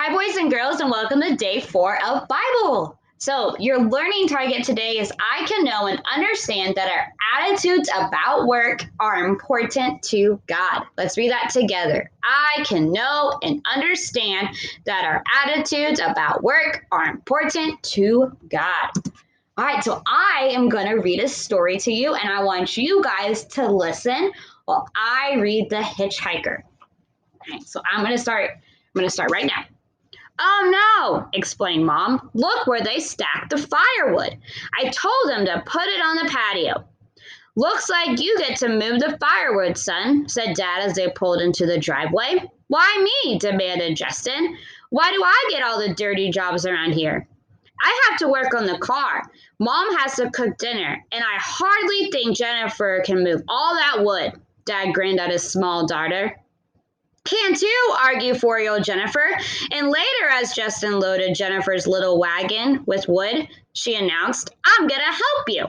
Hi, boys and girls, and welcome to day 4 of Bible. So, your learning target today is I can know and understand that our attitudes about work are important to God. Let's read that together. I can know and understand that our attitudes about work are important to God. All right, so I am going to read a story to you, and I want you guys to listen while I read The Hitchhiker. All right, so I'm going to start right now. Oh no, explained Mom. Look where they stacked the firewood. I told them to put it on the patio. Looks like you get to move the firewood, son, said Dad as they pulled into the driveway. Why me? Demanded Justin. Why do I get all the dirty jobs around here? I have to work on the car. Mom has to cook dinner, and I hardly think Jennifer can move all that wood. Dad grinned at his small daughter. Can't you? Argued 4-year-old Jennifer. And later, as Justin loaded Jennifer's little wagon with wood, she announced, I'm going to help you.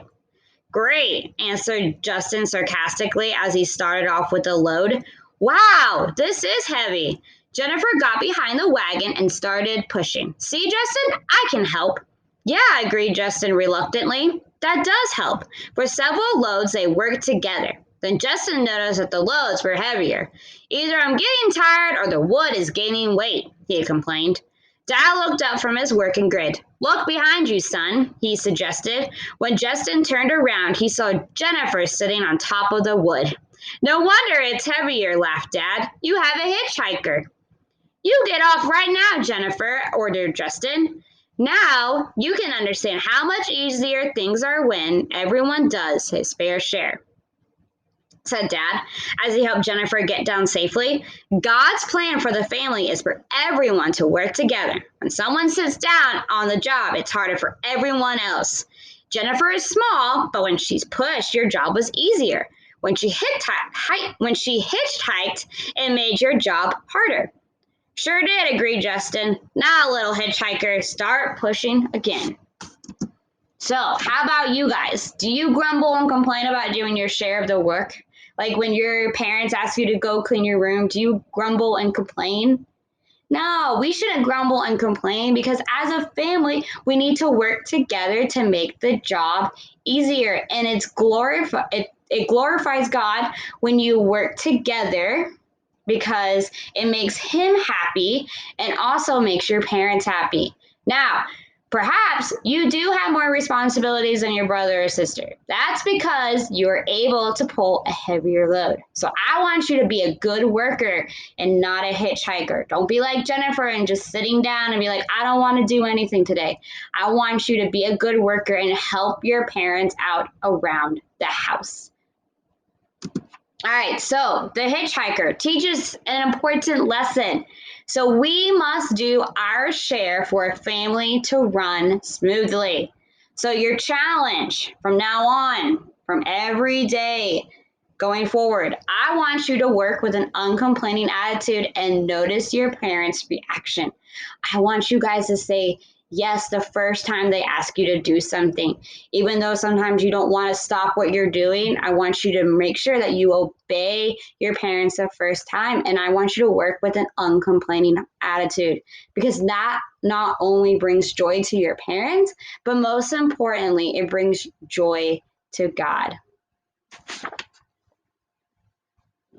Great, answered Justin sarcastically as he started off with the load. Wow, this is heavy. Jennifer got behind the wagon and started pushing. See, Justin, I can help. Yeah, agreed Justin reluctantly. That does help. For several loads, they worked together. Then Justin noticed that the loads were heavier. Either I'm getting tired or the wood is gaining weight, he complained. Dad looked up from his work and grinned. Look behind you, son, he suggested. When Justin turned around, he saw Jennifer sitting on top of the wood. No wonder it's heavier, laughed Dad. You have a hitchhiker. You get off right now, Jennifer, ordered Justin. Now you can understand how much easier things are when everyone does his fair share, said Dad as he helped Jennifer get down safely. God's plan for the family is for everyone to work together. When someone sits down on the job, it's harder for everyone else. Jennifer is small, but when she's pushed, your job was easier. When she hitchhiked, it made your job harder. Sure did, agreed Justin. Now, little hitchhiker, start pushing again. So, how about you guys? Do you grumble and complain about doing your share of the work? Like when your parents ask you to go clean your room, do you grumble and complain? No, we shouldn't grumble and complain because as a family, we need to work together to make the job easier. And it glorifies God when you work together because it makes him happy and also makes your parents happy. Now, perhaps you do have more responsibilities than your brother or sister. That's because you're able to pull a heavier load. So I want you to be a good worker and not a hitchhiker. Don't be like Jennifer and just sitting down and be like, I don't want to do anything today. I want you to be a good worker and help your parents out around the house. All right, so the hitchhiker teaches an important lesson. So we must do our share for a family to run smoothly. So your challenge from now on, from every day going forward, I want you to work with an uncomplaining attitude and notice your parents' reaction. I want you guys to say yes the first time they ask you to do something. Even though sometimes you don't want to stop what you're doing, I want you to make sure that you obey your parents the first time. And I want you to work with an uncomplaining attitude because that not only brings joy to your parents, but most importantly, it brings joy to God.